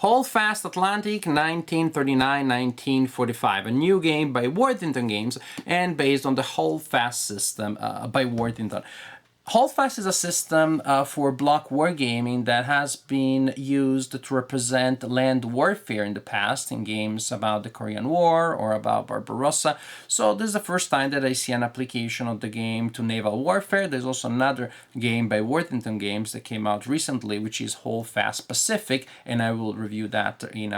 Holdfast Atlantic 1939-1945, a new game by Worthington Games and based on the Holdfast system by Worthington. Holdfast is a system for block wargaming that has been used to represent land warfare in the past in games about the Korean War or about Barbarossa. So this is the first time that I see an application of the game to Naval Warfare. There's also another game by Worthington Games that came out recently, which is Holdfast Pacific, and I will review that in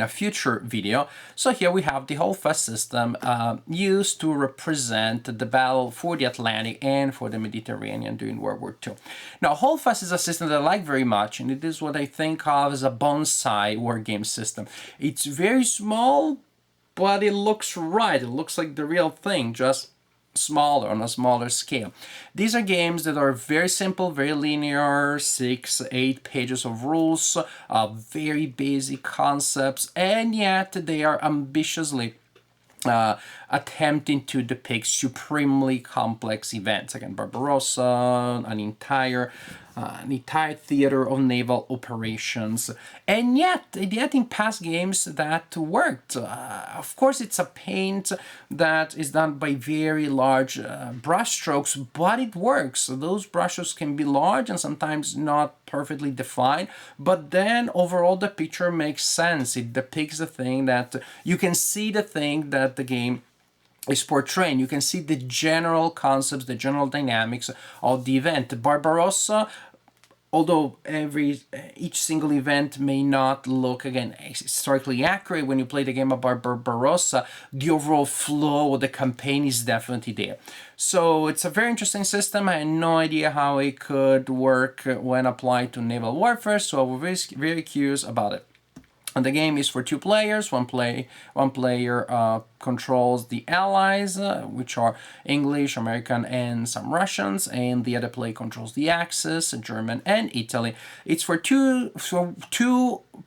a future video. So here we have the Holdfast system used to represent the battle for the Atlantic and for the Mediterranean during World War II. Now, Holdfast is a system that I like very much, and it is what I think of as a bonsai wargame system. It's very small, but it looks right. It looks like the real thing, just smaller, on a smaller scale. These are games that are very simple, very linear, 6-8 pages of rules, very basic concepts, and yet they are ambitiously attempting to depict supremely complex events. Again, Barbarossa, an entire theater of naval operations, and yet in past games that worked. Of course, it's a paint that is done by very large brushstrokes, but it works. Those brushstrokes can be large and sometimes not perfectly defined, but then overall the picture makes sense. It depicts the thing that you can see, the thing that the game is portraying. You can see the general concepts, the general dynamics of the event. Barbarossa, although each single event may not look, again, historically accurate when you play the game about Barbarossa, the overall flow of the campaign is definitely there. So it's a very interesting system. I had no idea how it could work when applied to Naval Warfare, so I was very curious about it. And the game is for 2 players. One player controls the Allies, which are English, American, and some Russians, and the other player controls the Axis, German, and Italy. It's for two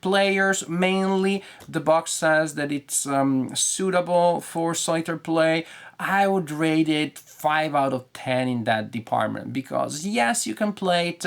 players mainly. The box says that it's suitable for solitaire play. I would rate it 5 out of 10 in that department, because yes, you can play it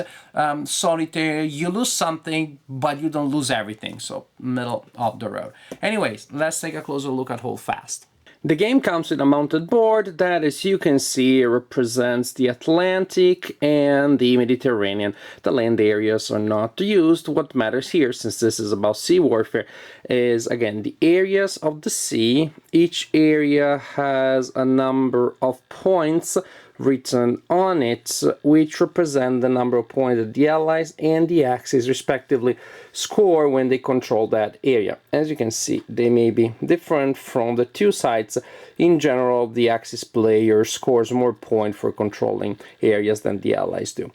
solitaire, you lose something, but you don't lose everything, so middle of the road. Anyways, let's take a closer look at Holdfast. The game comes with a mounted board that, as you can see, represents the Atlantic and the Mediterranean. The land areas are not used. What matters here, since this is about sea warfare, is, again, the areas of the sea. Each area has a number of points written on it, which represent the number of points that the Allies and the Axis respectively score when they control that area. As you can see, they may be different from the two sides. In general, the Axis player scores more points for controlling areas than the Allies do.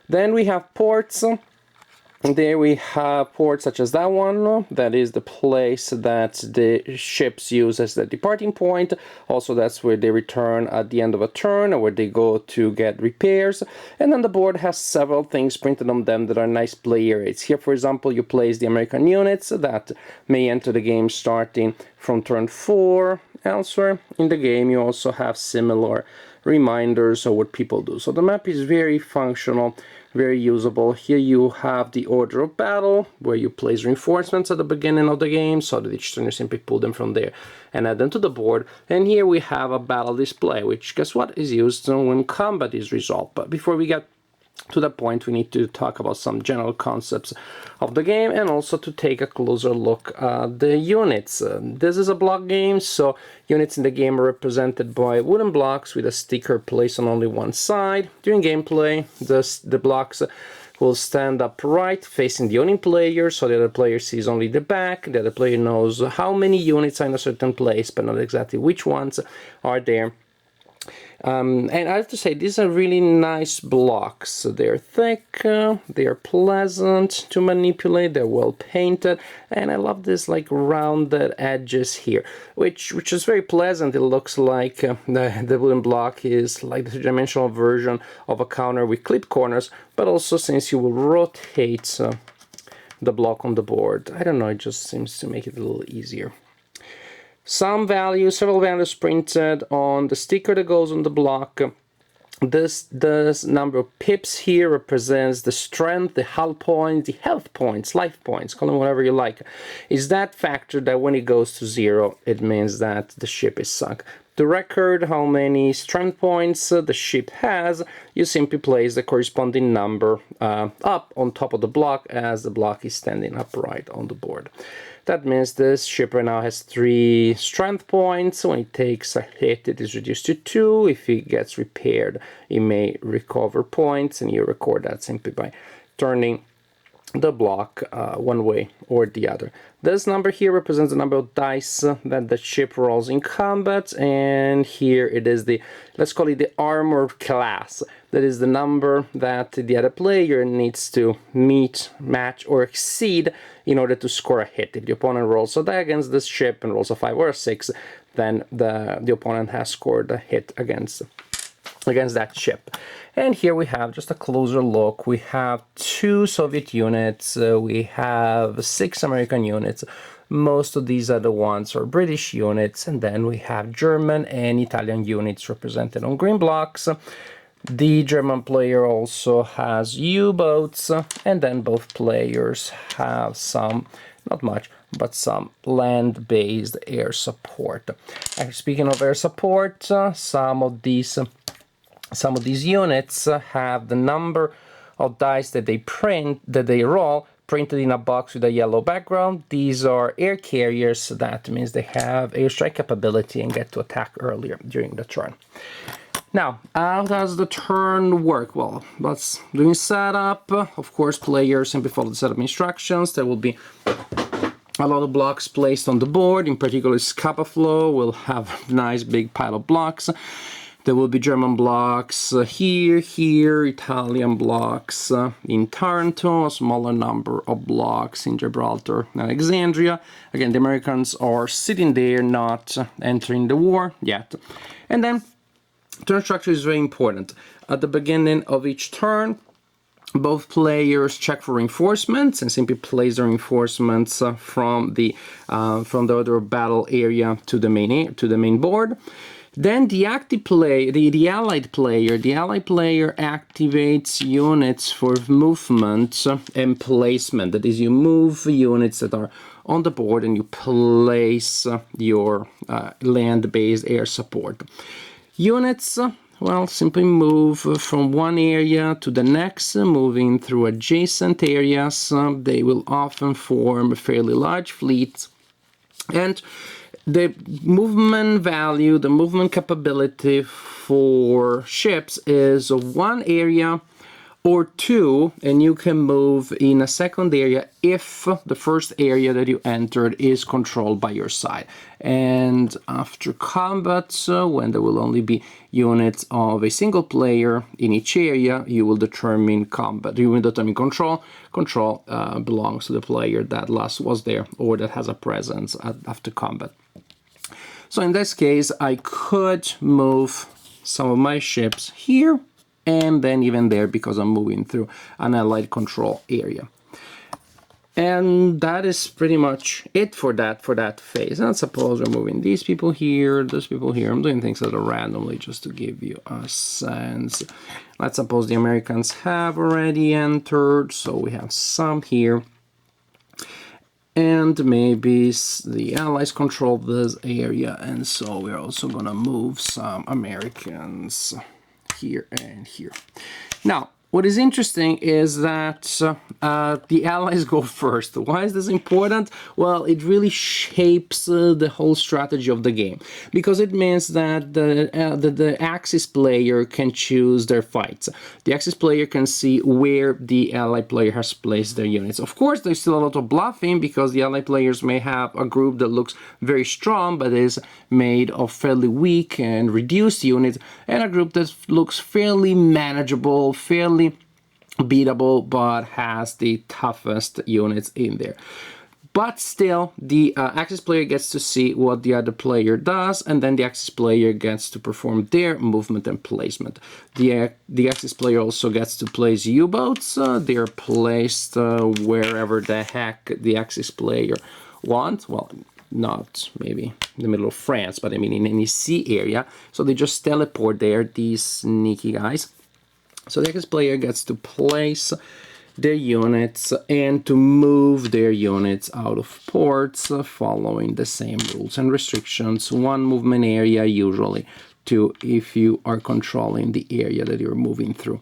Then we have ports. There we have ports such as that one, that is the place that the ships use as the departing point. Also, that's where they return at the end of a turn, or where they go to get repairs. And then the board has several things printed on them that are nice play areas. Here, for example, you place the American units that may enter the game starting from turn 4. Elsewhere in the game, you also have similar reminders of what people do. So the map is very functional, very usable. Here you have the order of battle, where you place reinforcements at the beginning of the game, so that each turn you simply pull them from there and add them to the board. And here we have a battle display, which, guess what, is used when combat is resolved. But before we get to that point, we need to talk about some general concepts of the game, and also to take a closer look at the units. This is a block game, so units in the game are represented by wooden blocks with a sticker placed on only one side. During gameplay, the blocks will stand upright facing the owning player, so the other player sees only the back. The other player knows how many units are in a certain place, but not exactly which ones are there. And I have to say, these are really nice blocks. They're thick, they're pleasant to manipulate, they're well painted, and I love this like rounded edges here, which is very pleasant. It looks like the wooden block is like the three-dimensional version of a counter with clipped corners, but also since you will rotate the block on the board, I don't know, it just seems to make it a little easier. Several values printed on the sticker that goes on the block. This number of pips here represents the strength, the hull points, the health points, life points, call them whatever you like. Is that factor that when it goes to 0, it means that the ship is sunk. To record how many strength points the ship has, you simply place the corresponding number up on top of the block as the block is standing upright on the board. That means this ship right now has 3 strength points. When it takes a hit, it is reduced to 2. If it gets repaired, it may recover points, and you record that simply by turning the block one way or the other. This number here represents the number of dice that the ship rolls in combat, and here it is the, let's call it the armor class. That is the number that the other player needs to meet, match, or exceed in order to score a hit. If the opponent rolls a die against this ship and rolls a 5 or a 6, then the opponent has scored a hit against that ship. And here we have just a closer look. We have 2 Soviet units, we have 6 American units. Most of these other ones are British units, and then we have German and Italian units represented on green blocks. The German player also has U-boats, and then both players have some, not much, but some land-based air support. And speaking of air support, some of these units have the number of dice that they roll printed in a box with a yellow background. These are air carriers. That means they have airstrike capability and get to attack earlier during the turn. Now, how does the turn work? Well, let's do setup. Of course, players simply follow the setup instructions. There will be a lot of blocks placed on the board. In particular, Scapa Flow will have a nice big pile of blocks. There will be German blocks here, Italian blocks in Taranto, a smaller number of blocks in Gibraltar and Alexandria. Again, the Americans are sitting there, not entering the war yet. And then turn structure is very important. At the beginning of each turn, both players check for reinforcements and simply place the reinforcements from the order of battle area to the main board. Then the allied player activates units for movement and placement. That is, you move units that are on the board and you place your land-based air support. Units, well, simply move from one area to the next, moving through adjacent areas. They will often form fairly large fleets. And the movement value, the movement capability for ships is 1 area or 2, and you can move in a second area if the first area that you entered is controlled by your side. And after combat, when there will only be units of a single player in each area, you will determine combat. You will determine control. Control belongs to the player that last was there or that has a presence after combat. So in this case, I could move some of my ships here and then even there because I'm moving through an allied control area. And that is pretty much it for that phase. And suppose we're moving these people here, those people here. I'm doing things that are randomly just to give you a sense. Let's suppose the Americans have already entered, so we have some here. And maybe the Allies control this area, and so we're also gonna move some Americans here and here. Now, what is interesting is that the Allies go first. Why is this important? Well, it really shapes the whole strategy of the game, because it means that the Axis player can choose their fights. The Axis player can see where the Ally player has placed their units. Of course, there's still a lot of bluffing, because the Ally players may have a group that looks very strong, but is made of fairly weak and reduced units, and a group that looks fairly manageable, fairly beatable, but has the toughest units in there. But still, the Axis player gets to see what the other player does, and then the Axis player gets to perform their movement and placement. The Axis player also gets to place U-boats. They're placed wherever the heck the Axis player wants. Well, not maybe the middle of France, but I mean in any sea area. So they just teleport there, these sneaky guys. So the Axis player gets to place their units and to move their units out of ports following the same rules and restrictions. One movement area usually, two if you are controlling the area that you're moving through.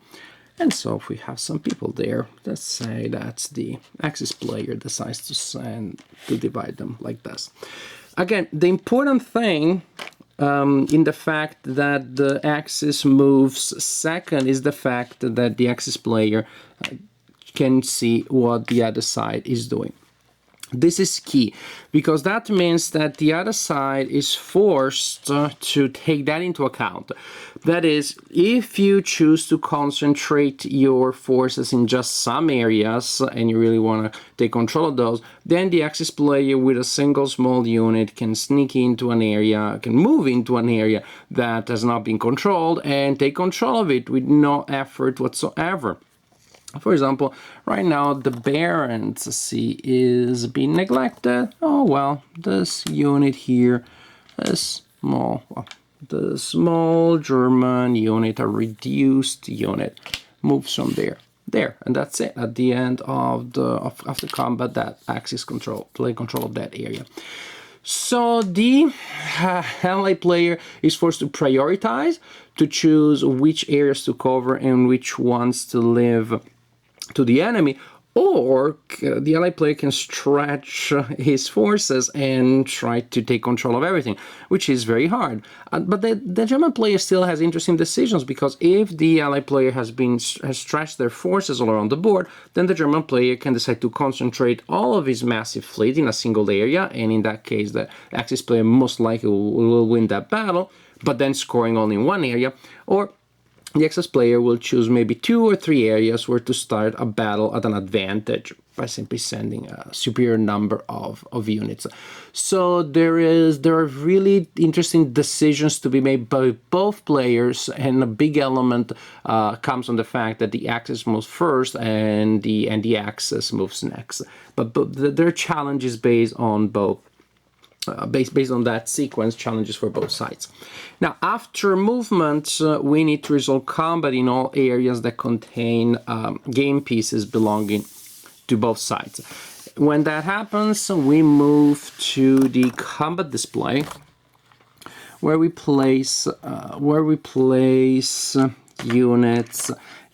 And so if we have some people there, let's say that's the Axis player decides to divide them like this. Again, the important thing in the fact that the Axis moves second is the fact that the Axis player can see what the other side is doing. This is key, because that means that the other side is forced to take that into account. That is, if you choose to concentrate your forces in just some areas and you really want to take control of those, then the Axis player with a single small unit can sneak into an area, can move into an area that has not been controlled and take control of it with no effort whatsoever. For example, right now the Barents Sea is being neglected. Oh well, this unit here, the small German unit, a reduced unit, moves from there, and that's it. At the end of the combat, that Axis play control of that area. So the ally player is forced to prioritize, to choose which areas to cover and which ones to leave to the enemy, or the ally player can stretch his forces and try to take control of everything, which is very hard. But the German player still has interesting decisions, because if the ally player has stretched their forces all around the board, then the German player can decide to concentrate all of his massive fleet in a single area, and in that case the Axis player most likely will win that battle, but then scoring only in one area. Or the Axis player will choose maybe 2 or 3 areas where to start a battle at an advantage by simply sending a superior number of units. So there are really interesting decisions to be made by both players, and a big element comes on the fact that the Axis moves first and the Axis moves next. But there are challenges based on both. Based on that sequence, challenges for both sides. Now, after movement, we need to resolve combat in all areas that contain game pieces belonging to both sides. When that happens, we move to the combat display, where we place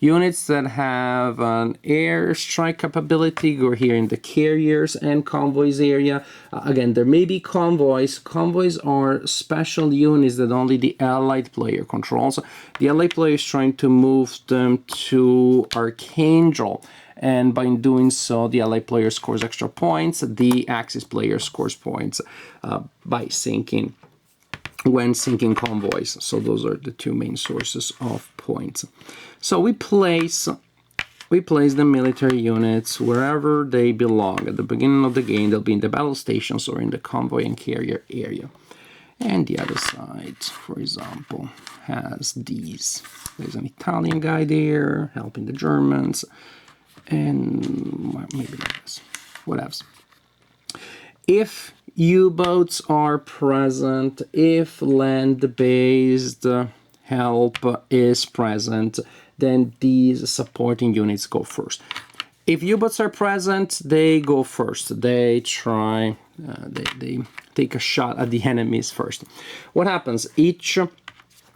units that have an airstrike capability. Go here in the carriers and convoys area. Again, there may be convoys. Convoys are special units that only the allied player controls. The allied player is trying to move them to Archangel, and by doing so, the allied player scores extra points. The Axis player scores points by sinking. When sinking convoys. So those are the two main sources of points. So we place the military units wherever they belong. At the beginning of the game, they'll be in the battle stations or in the convoy and carrier area. And the other side, for example, has these. There's an Italian guy there helping the Germans, and maybe like this. What else? If U-boats are present, if land-based help is present, then these supporting units go first. If U-boats are present, they go first. They try, they take a shot at the enemies first. What happens? Each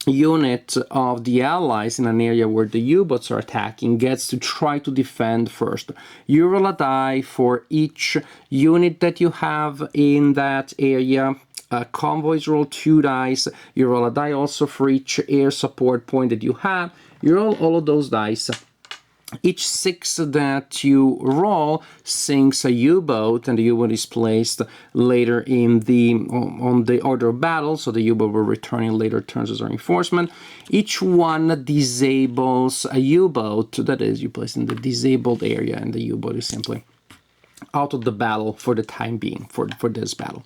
unit of the allies in an area where the U-boats are attacking gets to try to defend first. You roll a die for each unit that you have in that area. Convoys roll 2 dice. You roll a die also for each air support point that you have. You roll all of those dice. Each 6 that you roll sinks a U-boat, and the U-boat is placed later on the order of battle, so the U-boat will return in later turns as a reinforcement. Each one disables a U-boat, that is, you place in the disabled area, and the U-boat is simply out of the battle for the time being, for this battle.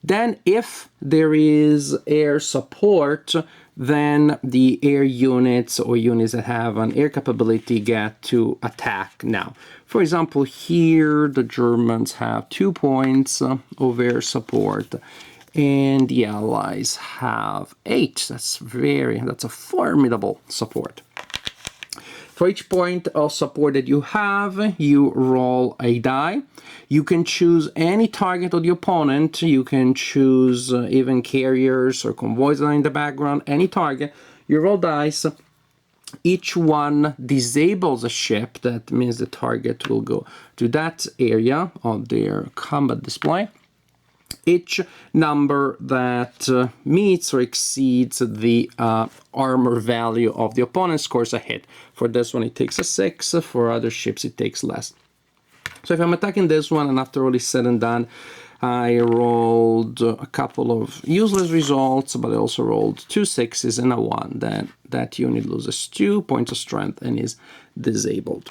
Then, if there is air support, then the air units or units that have an air capability get to attack now. For example, here the Germans have 2 points of air support, and the Allies have 8. That's a formidable support. For each point of support that you have, you roll a die. You can choose any target of the opponent. You can choose even carriers or convoys that are in the background, any target. You roll dice. Each one disables a ship. That means the target will go to that area of their combat display. Each number that meets or exceeds the armor value of the opponent scores a hit. For this one it takes a 6, for other ships it takes less. So if I'm attacking this one and after all is said and done, I rolled a couple of useless results, but I also rolled 2 6s and a 1. Then that unit loses 2 points of strength and is disabled.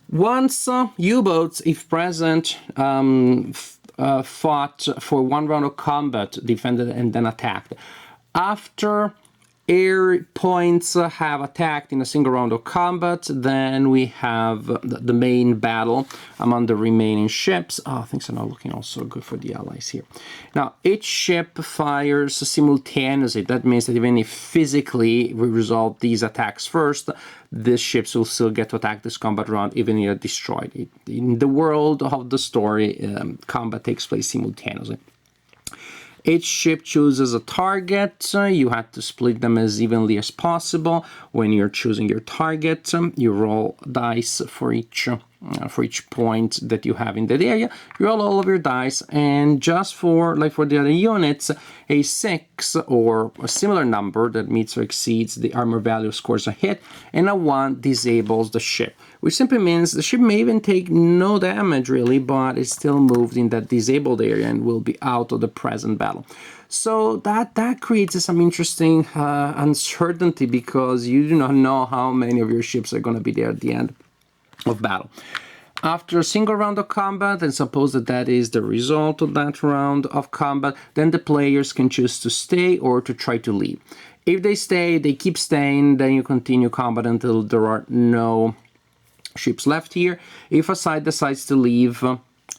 Once U-boats, if present, fought for 1 round of combat, defended and then attacked. After air points have attacked in a single round of combat, then we have the main battle among the remaining ships. Things are not looking also good for the Allies here. Now, each ship fires simultaneously. That means that even if physically we resolve these attacks first, the ships will still get to attack this combat round even if they're destroyed. In the world of the story, combat takes place simultaneously. Each ship chooses a target. You have to split them as evenly as possible. When you're choosing your target, you roll dice for each point that you have in that area. You roll all of your dice, and just for like for the other units, a 6 or a similar number that meets or exceeds the armor value scores a hit, and a 1 disables the ship, which simply means the ship may even take no damage really, but it's still moved in that disabled area and will be out of the present battle. So that creates some interesting uncertainty, because you do not know how many of your ships are going to be there at the end of battle. After a single round of combat, and suppose that is the result of that round of combat, then the players can choose to stay or to try to leave. If they stay, they keep staying, then you continue combat until there are no ships left here. If a side decides to leave,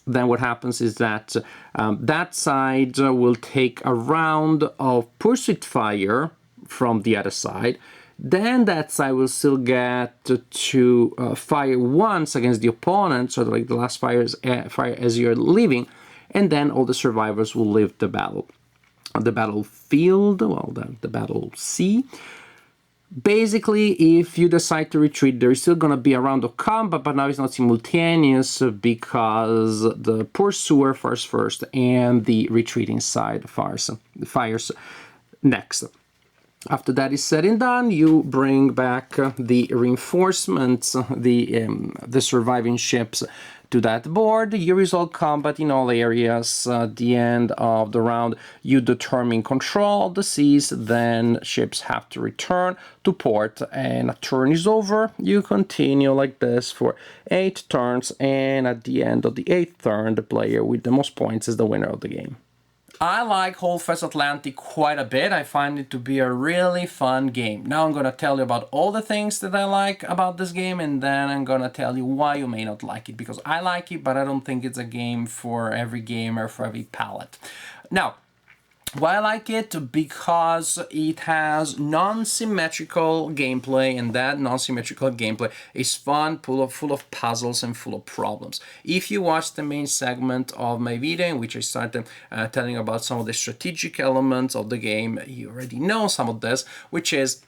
then what happens is that that side will take a round of pursuit fire from the other side. Then that side will still get to fire once against the opponent, so like the last fire as you're leaving, and then all the survivors will leave the battle. The battlefield, well, the battle sea. Basically, if you decide to retreat, there is still going to be a round of combat, but now it's not simultaneous because the pursuer fires first and the retreating side fires next. After that is said and done, you bring back the reinforcements, the surviving ships to that board. You resolve combat in all areas. At the end of the round, you determine control of the seas, then ships have to return to port, and a turn is over. You continue like this for 8 turns, and at the end of the 8th turn, the player with the most points is the winner of the game. I like Holdfast Atlantic quite a bit. I find it to be a really fun game. Now I'm going to tell you about all the things that I like about this game, and then I'm going to tell you why you may not like it, because I like it, but I don't think it's a game for every gamer, for every palette. Now, why I like it? Because it has non-symmetrical gameplay, and that non-symmetrical gameplay is fun, full of puzzles and full of problems. If you watch the main segment of my video in which I started telling about some of the strategic elements of the game, you already know some of this, which is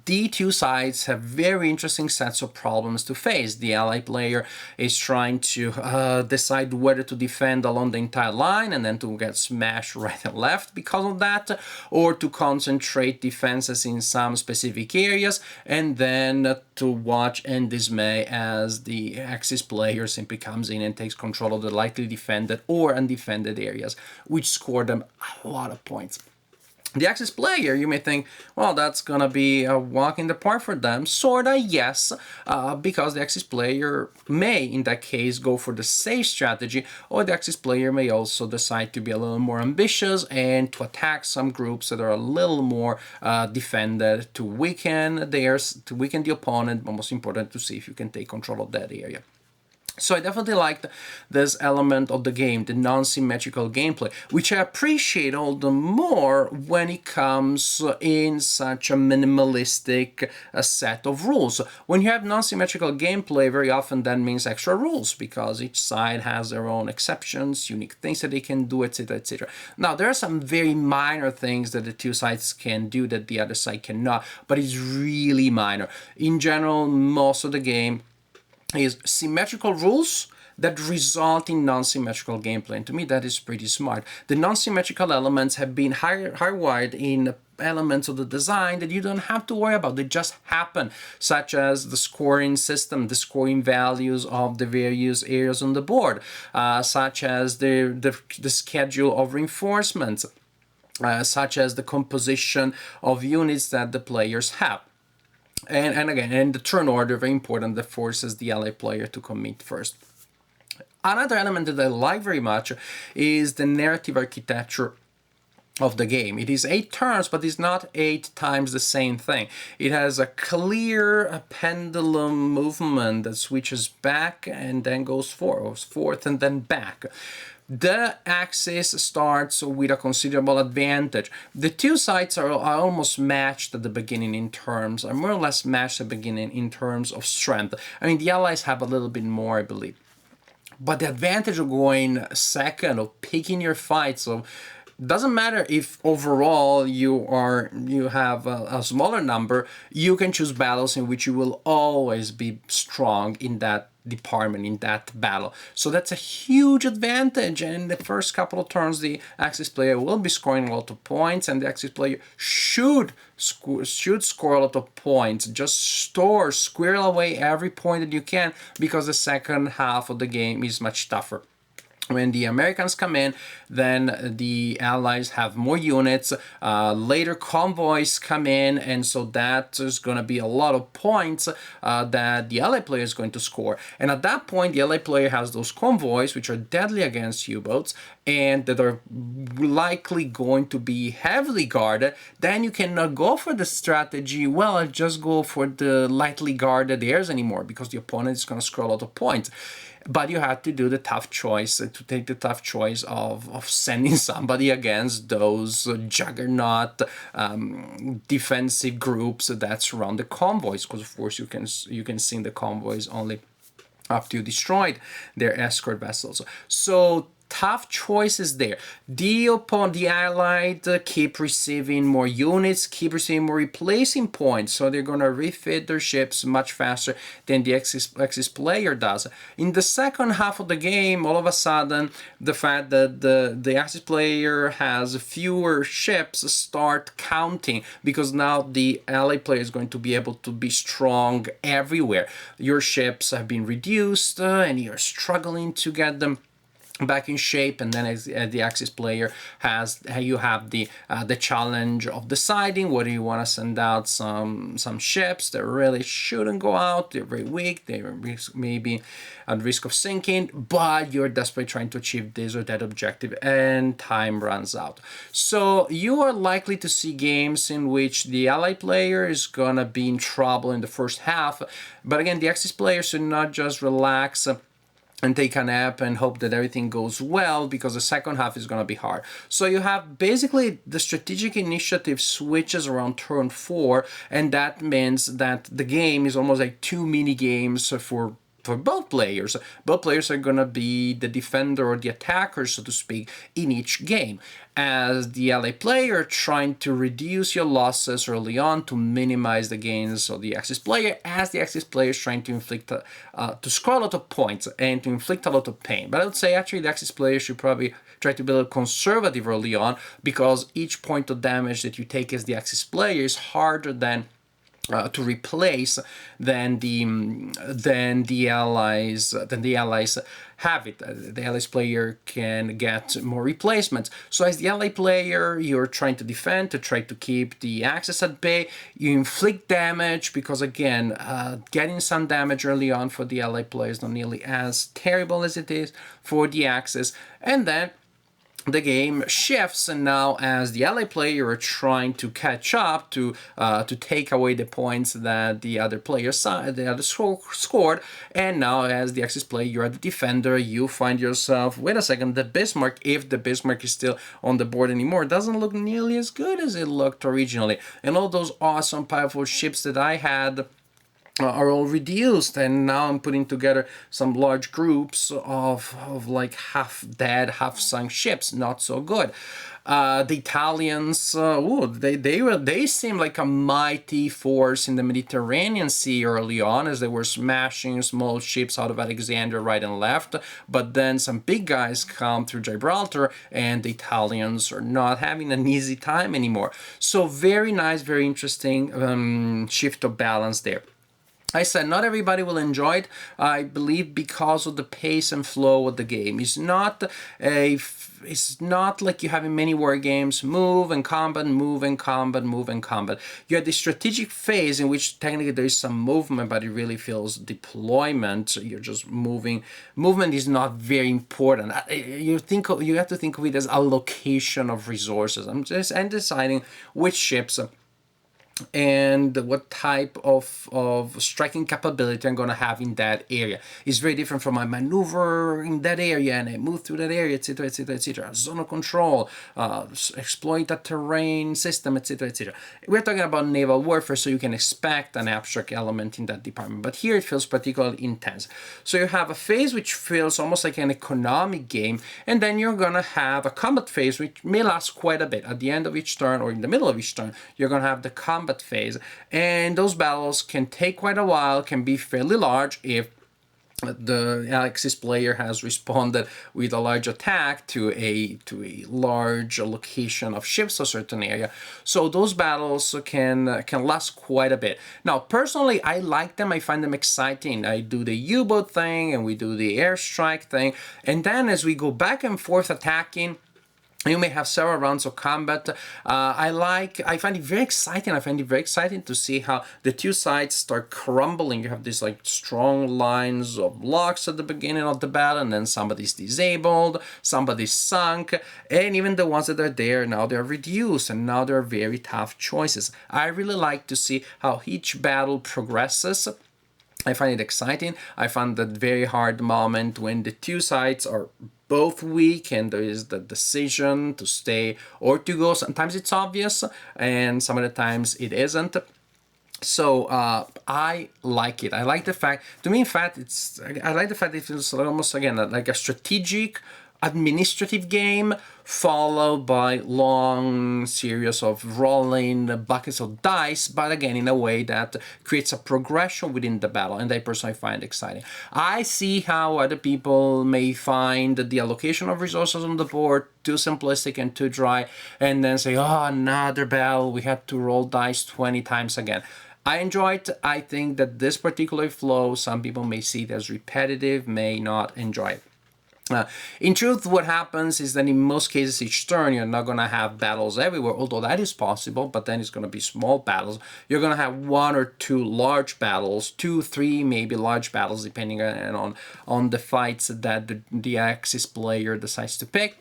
the two sides have very interesting sets of problems to face. The ally player is trying to decide whether to defend along the entire line and then to get smashed right and left because of that, or to concentrate defenses in some specific areas and then to watch and dismay as the Axis player simply comes in and takes control of the lightly defended or undefended areas, which score them a lot of points. The Axis player, you may think, well, that's gonna be a walk in the park for them. Sorta, yes, because the Axis player may, in that case, go for the safe strategy, or the Axis player may also decide to be a little more ambitious and to attack some groups that are a little more defended, to weaken theirs, to weaken the opponent, but most important, to see if you can take control of that area. So I definitely liked this element of the game, the non-symmetrical gameplay, which I appreciate all the more when it comes in such a minimalistic set of rules. When you have non-symmetrical gameplay, very often that means extra rules because each side has their own exceptions, unique things that they can do, etc., etc. Now, there are some very minor things that the two sides can do that the other side cannot, but it's really minor. In general, most of the game is symmetrical rules that result in non-symmetrical gameplay. And to me, that is pretty smart. The non-symmetrical elements have been hardwired in elements of the design that you don't have to worry about. They just happen, such as the scoring system, the scoring values of the various areas on the board, such as the schedule of reinforcements, such as the composition of units that the players have. And again, the turn order, very important, that forces the ally player to commit first. Another element that I like very much is the narrative architecture of the game. It is 8 turns, but it's not 8 times the same thing. It has a clear pendulum movement that switches back and then goes forth and then back. The axis starts with a considerable advantage. The two sides are almost matched at the beginning in terms, are more or less matched at the beginning in terms of strength. I mean, the allies have a little bit more, I believe. But the advantage of going second, of picking your fight, so doesn't matter if overall you have a smaller number, you can choose battles in which you will always be strong in that department, in that battle. So that's a huge advantage, and in the first couple of turns the Axis player will be scoring a lot of points, and the Axis player should score a lot of points. Just squirrel away every point that you can, because the second half of the game is much tougher. When the Americans come in, then the Allies have more units, later convoys come in, and so that is going to be a lot of points that the Allied player is going to score. And at that point, the Allied player has those convoys, which are deadly against U-boats, and that are likely going to be heavily guarded. Then you cannot go for the strategy, well, I'll just go for the lightly guarded airs anymore, because the opponent is going to score a lot of points. But you have to do the tough choice, to take the tough choice of sending somebody against those juggernaut defensive groups that surround the convoys, because of course you can sink the convoys only after you destroyed their escort vessels. So tough choices there. The Allied keep receiving more units, keep receiving more replacing points, so they're going to refit their ships much faster than the Axis player does. In the second half of the game, all of a sudden, the fact that the Axis player has fewer ships start counting, because now the Allied player is going to be able to be strong everywhere. Your ships have been reduced, and you're struggling to get them back in shape, and then as the Axis player you have the challenge of deciding whether you want to send out some ships that really shouldn't go out. They're very weak, they're maybe at risk of sinking, but you're desperately trying to achieve this or that objective, and time runs out. So you are likely to see games in which the Allied player is gonna be in trouble in the first half, but again, the Axis player should not just relax and take a nap and hope that everything goes well, because the second half is going to be hard. So you have basically the strategic initiative switches around turn 4, and that means that the game is almost like 2 mini games for both players. Both players are going to be the defender or the attacker, so to speak, in each game. As the ally player, trying to reduce your losses early on to minimize the gains of the Axis player, as the Axis player is trying to to score a lot of points and to inflict a lot of pain. But I would say actually the Axis player should probably try to be a little conservative early on, because each point of damage that you take as the Axis player is harder to replace than the allies have it. The allies player can get more replacements. So as the ally player, you're trying to defend, to try to keep the Axis at bay. You inflict damage, because again, getting some damage early on for the ally player is not nearly as terrible as it is for the Axis. And then the game shifts, and now as the ally player you're trying to catch up to take away the points that the other player scored, and now as the Axis player you're the defender. You find yourself, wait a second, the Bismarck, if the Bismarck is still on the board anymore, doesn't look nearly as good as it looked originally, and all those awesome powerful ships that I had are all reduced, and now I'm putting together some large groups of like half dead, half sunk ships. Not so good. The Italians, they seem like a mighty force in the Mediterranean Sea early on, as they were smashing small ships out of Alexandria right and left. But then some big guys come through Gibraltar, and the Italians are not having an easy time anymore. So very nice, very interesting shift of balance there. I said not everybody will enjoy it, I believe, because of the pace and flow of the game. It's not like you have in many war games, move and combat, move and combat, move and combat. You have the strategic phase in which technically there is some movement, but it really feels deployment. You're just moving. Movement is not very important. You have to think of it as allocation of resources. I'm deciding which ships and what type of striking capability I'm going to have in that area. It's very different from my maneuver in that area, and I move through that area, etc., etc., etc. Zone of control, exploit the terrain system, etc., etc. We're talking about naval warfare, so you can expect an abstract element in that department, but here it feels particularly intense. So you have a phase which feels almost like an economic game, and then you're going to have a combat phase which may last quite a bit. At the end of each turn or in the middle of each turn, you're going to have the combat phase, and those battles can take quite a while, can be fairly large if the Axis player has responded with a large attack to a large location of ships, a certain area. So those battles can last quite a bit. Now, personally, I like them. I find them exciting. I do the U-boat thing, and we do the airstrike thing, and then as we go back and forth attacking, you may have several rounds of combat. I find it very exciting. I find it very exciting to see how the two sides start crumbling. You have these like strong lines of blocks at the beginning of the battle, and then somebody's disabled, somebody's sunk, and even the ones that are there now, they're reduced, and now they're very tough choices. I really like to see how each battle progresses. I find it exciting. I find that very hard moment when the two sides are both weak and there is the decision to stay or to go. Sometimes it's obvious, and some of the times it isn't. So I like it. I like the fact, to me, in fact, I like the fact that it feels almost, again, like a strategic administrative game followed by long series of rolling buckets of dice, but again in a way that creates a progression within the battle, and I personally find exciting. I see how other people may find the allocation of resources on the board too simplistic and too dry, and then say, oh, another battle, we had to roll dice 20 times again. I enjoy it. I think that this particular flow, some people may see it as repetitive, may not enjoy it. In truth, what happens is that in most cases each turn you're not going to have battles everywhere, although that is possible, but then it's going to be small battles. You're going to have one or two large battles, 2, 3 maybe large battles, depending on the fights that the Axis player decides to pick.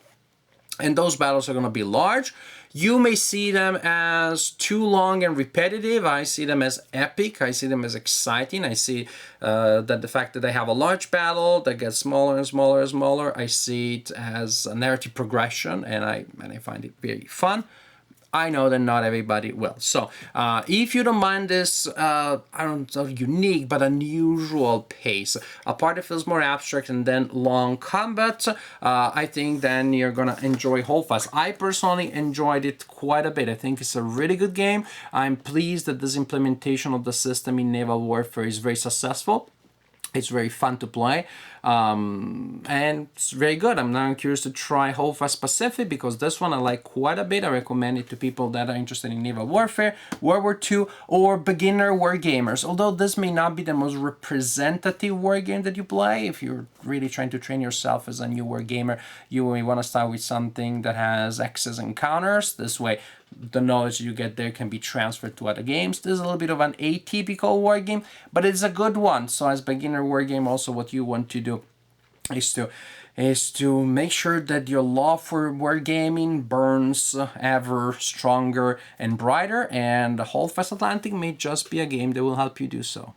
And those battles are going to be large. You may see them as too long and repetitive. I see them as epic. I see them as exciting. I see that the fact that they have a large battle that gets smaller and smaller and smaller, I see it as a narrative progression, and I find it very fun. I know that not everybody will. So if you don't mind this, I don't know, unique but unusual pace, a part that feels more abstract and then long combat, I think then you're going to enjoy Holdfast. I personally enjoyed it quite a bit. I think it's a really good game. I'm pleased that this implementation of the system in Naval Warfare is very successful. It's very fun to play, and it's very good. I'm now curious to try Holdfast Pacific, because this one I like quite a bit. I recommend it to people that are interested in naval warfare, World War II, or beginner war gamers. Although this may not be the most representative war game that you play, if you're really trying to train yourself as a new war gamer, you may want to start with something that has X's and counters. This way, the knowledge you get there can be transferred to other games. This is a little bit of an atypical war game, but it's a good one. So as beginner war game, also what you want to do is to is to make sure that your love for wargaming burns ever stronger and brighter, and the Holdfast Atlantic may just be a game that will help you do so.